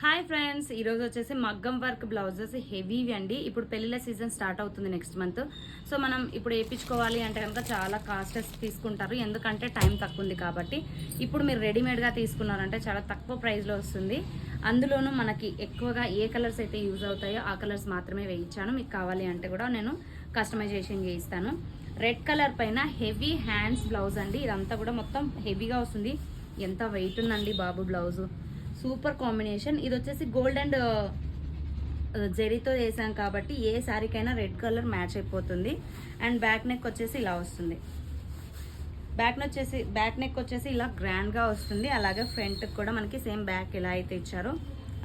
Hi friends, ఈరోజు వచ్చేసి మగ్గం వర్క్ బ్లౌజెస్ హెవీవి అండి. ఇప్పుడు పెళ్లిళ్ళ సీజన్ స్టార్ట్ అవుతుంది నెక్స్ట్ మంత్. సో మనం ఇప్పుడు వేయించుకోవాలి అంటే కనుక చాలా కాస్టెస్ తీసుకుంటారు, ఎందుకంటే టైం తక్కువ ఉంది కాబట్టి. ఇప్పుడు మీరు రెడీమేడ్గా తీసుకున్నారంటే చాలా తక్కువ ప్రైస్లో వస్తుంది. అందులోనూ మనకి ఎక్కువగా ఏ కలర్స్ అయితే యూజ్ అవుతాయో ఆ కలర్స్ మాత్రమే వేయించాను. మీకు కావాలి అంటే కూడా నేను కస్టమైజేషన్ చేయిస్తాను. రెడ్ కలర్ పైన హెవీ హ్యాండ్స్ బ్లౌజ్ అండి. ఇదంతా కూడా మొత్తం హెవీగా వస్తుంది. ఎంత వెయిట్ ఉందండి బాబు బ్లౌజు. Super combination. ఇది వచ్చేసి గోల్డ్ అండ్ జెరీతో వేసాం కాబట్టి ఏ శారీకైనా రెడ్ కలర్ మ్యాచ్ అయిపోతుంది. అండ్ బ్యాక్ నెక్ వచ్చేసి ఇలా వస్తుంది. బ్యాక్ నెక్ వచ్చేసి ఇలా గ్రాండ్గా వస్తుంది. అలాగే ఫ్రంట్కి కూడా మనకి సేమ్ బ్యాక్ ఎలా అయితే ఇచ్చారో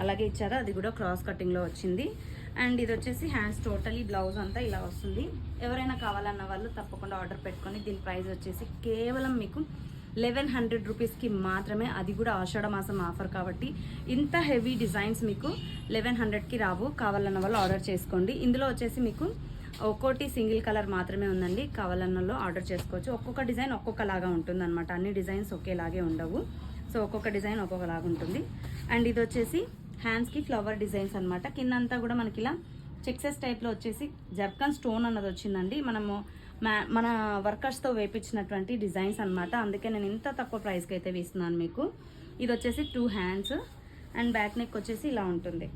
అలాగే ఇచ్చారో అది కూడా క్రాస్ కటింగ్లో వచ్చింది. అండ్ ఇది వచ్చేసి హ్యాండ్స్ టోటలీ బ్లౌజ్ అంతా ఇలా వస్తుంది. ఎవరైనా కావాలన్న వాళ్ళు తప్పకుండా ఆర్డర్ పెట్టుకొని. దీని ప్రైస్ వచ్చేసి కేవలం మీకు 1100 రూపీస్కి మాత్రమే. అది కూడా ఆషాఢ మాసం ఆఫర్ కాబట్టి ఇంత హెవీ డిజైన్స్ మీకు 1100కి రావు. కావాలన్న వాళ్ళు ఆర్డర్ చేసుకోండి. ఇందులో వచ్చేసి మీకు ఒక్కోటి సింగిల్ కలర్ మాత్రమే ఉందండి. కావాలన్న వాళ్ళు ఆర్డర్ చేసుకోవచ్చు. ఒక్కొక్క డిజైన్ ఒక్కొక్కలాగా ఉంటుంది అనమాట. అన్ని డిజైన్స్ ఒకేలాగే ఉండవు. సో ఒక్కొక్క డిజైన్ ఒక్కొక్కలాగా ఉంటుంది. అండ్ ఇది వచ్చేసి హ్యాండ్స్కి ఫ్లవర్ డిజైన్స్ అనమాట. కిందంతా కూడా మనకి ఇలా చెక్సెస్ టైప్లో వచ్చేసి జర్కన్ స్టోన్ అన్నది వచ్చిందండి. మన వర్కర్స్తో వేపించినటువంటి డిజైన్స్ అనమాట. అందుకే నేను ఇంత తక్కువ ప్రైస్కి అయితే వేస్తున్నాను మీకు. ఇది వచ్చేసి 2 హ్యాండ్స్ అండ్ బ్యాక్ నెక్ వచ్చేసి ఇలా ఉంటుంది.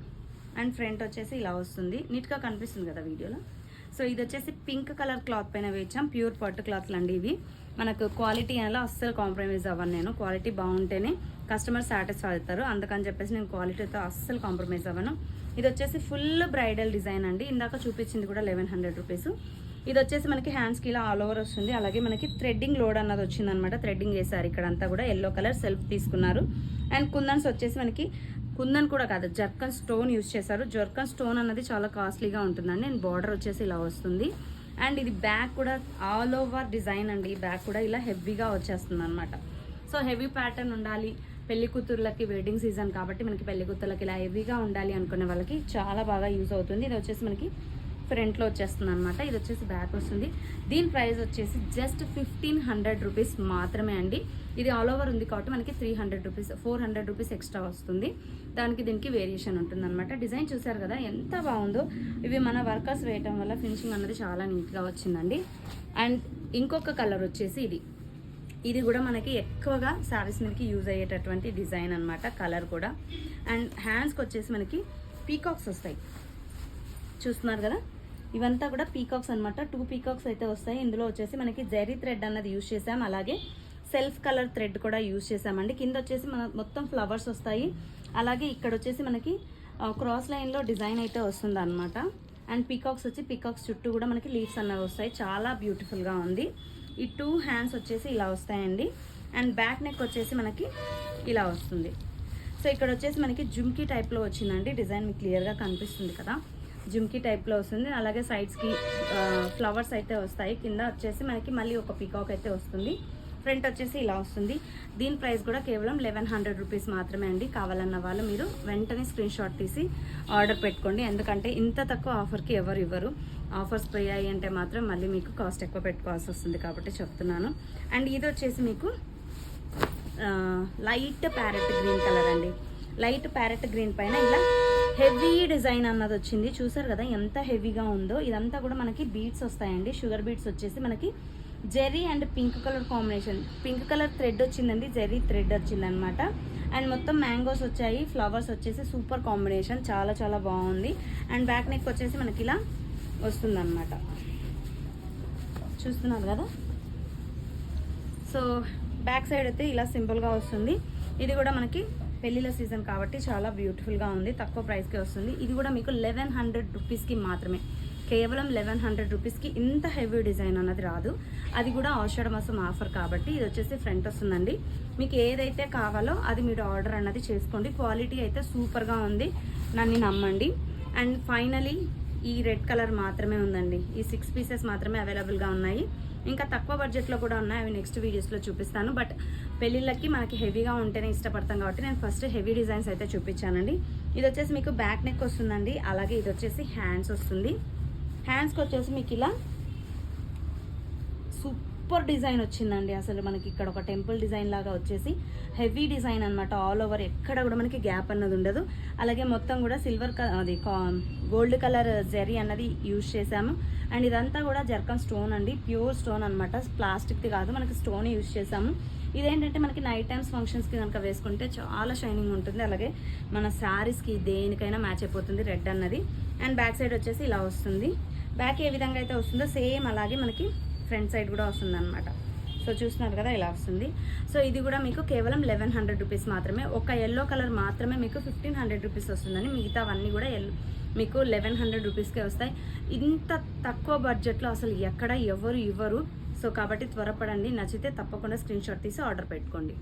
అండ్ ఫ్రంట్ వచ్చేసి ఇలా వస్తుంది. నీట్గా కనిపిస్తుంది కదా వీడియోలో. సో ఇది వచ్చేసి పింక్ కలర్ క్లాత్ పైన వేయించాం. ప్యూర్ పట్టు క్లాత్లు అండి ఇవి. మనకు క్వాలిటీ అనేలా అస్సలు కాంప్రమైజ్ అవ్వను నేను. క్వాలిటీ బాగుంటేనే కస్టమర్ సాటిస్ఫై అవుతారు. అందుకని చెప్పేసి నేను క్వాలిటీతో అస్సలు కాంప్రమైజ్ అవ్వను. ఇది వచ్చేసి ఫుల్ బ్రైడల్ డిజైన్ అండి. ఇందాక చూపించింది కూడా 1100 రూపీస్. ఇది వచ్చేసి మనకి హ్యాండ్స్కి ఇలా ఆల్ ఓవర్ వస్తుంది. అలాగే మనకి థ్రెడ్డింగ్ లోడ్ అన్నది వచ్చింది అనమాట. థ్రెడ్డింగ్ చేశారు ఇక్కడంతా కూడా. ఎల్లో కలర్ సెల్ఫ్ తీసుకున్నారు. అండ్ కుందన్స్ వచ్చేసి మనకి కుందన్ కూడా కాదు, జర్కన్ స్టోన్ యూజ్ చేశారు. జర్కన్ స్టోన్ అన్నది చాలా కాస్ట్లీగా ఉంటుందండి. అండ్ బార్డర్ వచ్చేసి ఇలా వస్తుంది. అండ్ ఇది బ్యాక్ కూడా ఆల్ ఓవర్ డిజైన్ అండి. బ్యాక్ కూడా ఇలా హెవీగా వచ్చేస్తుంది అనమాట. సో హెవీ ప్యాటర్న్ ఉండాలి, పెళ్లి కూతుర్లకి వెడ్డింగ్ సీజన్ కాబట్టి మనకి పెళ్లి కూతుర్లకి ఇలా హెవీగా ఉండాలి అనుకునే వాళ్ళకి చాలా బాగా యూజ్ అవుతుంది. ఇది వచ్చేసి మనకి ఫ్రంట్లో వచ్చేస్తుంది అనమాట. ఇది వచ్చేసి బ్యాక్ వస్తుంది. దీని ప్రైస్ వచ్చేసి జస్ట్ 1500 రూపీస్ మాత్రమే అండి. ఇది ఆల్ ఓవర్ ఉంది కాబట్టి మనకి 300 రూపీస్ 400 రూపీస్ ఎక్స్ట్రా వస్తుంది. దీనికి వేరియేషన్ ఉంటుంది అనమాట. డిజైన్ చూసారు కదా ఎంత బాగుందో. ఇవి మన వర్కర్స్ వేయటం వల్ల ఫినిషింగ్ అన్నది చాలా నీట్గా వచ్చిందండి. అండ్ ఇంకొక కలర్ వచ్చేసి ఇది కూడా మనకి ఎక్కువగా శారీస్ మీదకి యూజ్ అయ్యేటటువంటి డిజైన్ అనమాట. కలర్ కూడా. అండ్ హ్యాండ్స్కి వచ్చేసి మనకి పీకాక్స్ వస్తాయి, చూస్తున్నారు కదా. ఇవంతా కూడా పీకాక్స్ అనమాట. 2 పీకాక్స్ అయితే వస్తాయి. ఇందులో వచ్చేసి మనకి జెరీ థ్రెడ్ అన్నది యూజ్ చేసాం. అలాగే సెల్ఫ్ కలర్ థ్రెడ్ కూడా యూజ్ చేసామండి. కింద వచ్చేసి మన మొత్తం ఫ్లవర్స్ వస్తాయి. అలాగే ఇక్కడ వచ్చేసి మనకి క్రాస్ లైన్లో డిజైన్ అయితే వస్తుంది అనమాట. అండ్ పీకాక్స్ వచ్చి పీకాక్స్ చుట్టూ కూడా మనకి లీవ్స్ అన్నవి వస్తాయి. చాలా బ్యూటిఫుల్గా ఉంది. ఈ 2 హ్యాండ్స్ వచ్చేసి ఇలా వస్తాయండి. అండ్ బ్యాక్ నెక్ వచ్చేసి మనకి ఇలా వస్తుంది. సో ఇక్కడ వచ్చేసి మనకి జుమ్కీ టైప్లో వచ్చిందండి. డిజైన్ మీకు క్లియర్గా కనిపిస్తుంది కదా. జుమ్కీ టైప్లో వస్తుంది. అలాగే సైడ్స్కి ఫ్లవర్స్ అయితే వస్తాయి. కింద వచ్చేసి మనకి మళ్ళీ ఒక పీకాక్ అయితే వస్తుంది. ఫ్రంట్ వచ్చేసి ఇలా వస్తుంది. దీని ప్రైస్ కూడా కేవలం 1100 రూపీస్ మాత్రమే అండి. కావాలన్న వాళ్ళు మీరు వెంటనే స్క్రీన్ షాట్ తీసి ఆర్డర్ పెట్టుకోండి. ఎందుకంటే ఇంత తక్కువ ఆఫర్కి ఎవరు ఇవ్వరు. ఆఫర్స్ పోయాయి అంటే మాత్రం మళ్ళీ మీకు కాస్ట్ ఎక్కువ పెట్టుకోవాల్సి వస్తుంది కాబట్టి చెప్తున్నాను. అండ్ ఇది వచ్చేసి మీకు లైట్ ప్యారెట్ గ్రీన్ కలర్ అండి. లైట్ ప్యారెట్ గ్రీన్ పైన ఇలా హెవీ డిజైన్ అన్నది వచ్చింది. చూసారు కదా ఎంత హెవీగా ఉందో. ఇదంతా కూడా మనకి బీడ్స్ వస్తాయండి. షుగర్ బీడ్స్ వచ్చేసి మనకి Jerry and pink colour combination. Pink colour thread వచ్చిందండి, జెర్రీ థ్రెడ్ వచ్చిందనమాట. అండ్ మొత్తం మ్యాంగోస్ వచ్చాయి. ఫ్లవర్స్ వచ్చేసి సూపర్ కాంబినేషన్, చాలా చాలా బాగుంది. అండ్ బ్యాక్ నెక్ వచ్చేసి మనకి ఇలా వస్తుందన్నమాట. చూస్తున్నారు కదా. సో బ్యాక్ సైడ్ అయితే ఇలా సింపుల్గా వస్తుంది. ఇది కూడా మనకి పెళ్లిళ్ళ సీజన్ కాబట్టి చాలా బ్యూటిఫుల్గా ఉంది. తక్కువ ప్రైస్కి వస్తుంది. ఇది కూడా మీకు 1100 రూపీస్కి మాత్రమే. కేవలం 1100 రూపీస్కి ఇంత హెవీ డిజైన్ అన్నది రాదు. అది కూడా ఆషాఢ మాసం ఆఫర్ కాబట్టి. ఇది వచ్చేసి ఫ్రంట్ వస్తుందండి. మీకు ఏదైతే కావాలో అది మీరు ఆర్డర్ అన్నది చేసుకోండి. క్వాలిటీ అయితే సూపర్గా ఉంది, నన్ను నమ్మండి. అండ్ ఫైనలీ ఈ రెడ్ కలర్ మాత్రమే ఉందండి. ఈ 6 పీసెస్ మాత్రమే అవైలబుల్గా ఉన్నాయి. ఇంకా తక్కువ బడ్జెట్లో కూడా ఉన్నాయి. అవి నెక్స్ట్ వీడియోస్లో చూపిస్తాను. బట్ పెళ్ళిళ్ళకి మనకి హెవీగా ఉంటేనే ఇష్టపడతాం కాబట్టి నేను ఫస్ట్ హెవీ డిజైన్స్ అయితే చూపించానండి. ఇది వచ్చేసి మీకు బ్యాక్ నెక్ వస్తుందండి. అలాగే ఇది వచ్చేసి హ్యాండ్స్ వస్తుంది. హ్యాండ్స్కి వచ్చేసి మీకు ఇలా సూపర్ డిజైన్ వచ్చిందండి. అసలు మనకి ఇక్కడ ఒక టెంపుల్ డిజైన్ లాగా వచ్చేసి హెవీ డిజైన్ అనమాట. ఆల్ ఓవర్ ఎక్కడ కూడా మనకి గ్యాప్ అన్నది ఉండదు. అలాగే మొత్తం కూడా సిల్వర్ అది గోల్డ్ కలర్ జెరీ అన్నది యూజ్ చేసాము. అండ్ ఇదంతా కూడా జర్కన్ స్టోన్ అండి, ప్యూర్ స్టోన్ అనమాట, ప్లాస్టిక్ది కాదు, మనకి స్టోన్ యూజ్ చేసాము. ఇదేంటంటే మనకి నైట్ టైమ్స్ ఫంక్షన్స్కి కనుక వేసుకుంటే చాలా షైనింగ్ ఉంటుంది. అలాగే మన శారీస్కి దేనికైనా మ్యాచ్ అయిపోతుంది రెడ్ అన్నది. అండ్ బ్యాక్ సైడ్ వచ్చేసి ఇలా వస్తుంది. బ్యాక్ ఏ విధంగా అయితే వస్తుందో సేమ్ అలాగే మనకి ఫ్రంట్ సైడ్ కూడా వస్తుంది అనమాట. సో చూస్తున్నారు కదా ఇలా వస్తుంది. సో ఇది కూడా మీకు కేవలం 1100 రూపీస్ మాత్రమే. ఒక ఎల్లో కలర్ మాత్రమే మీకు 1500 రూపీస్ వస్తుందని, మిగతావన్నీ కూడా మీకు 1100 రూపీస్కే వస్తాయి. ఇంత తక్కువ బడ్జెట్లో అసలు ఎక్కడ ఎవరు ఇవ్వరు. సో కాబట్టి త్వరపడండి, నచ్చితే తప్పకుండా స్క్రీన్ షాట్ తీసి ఆర్డర్ పెట్టుకోండి.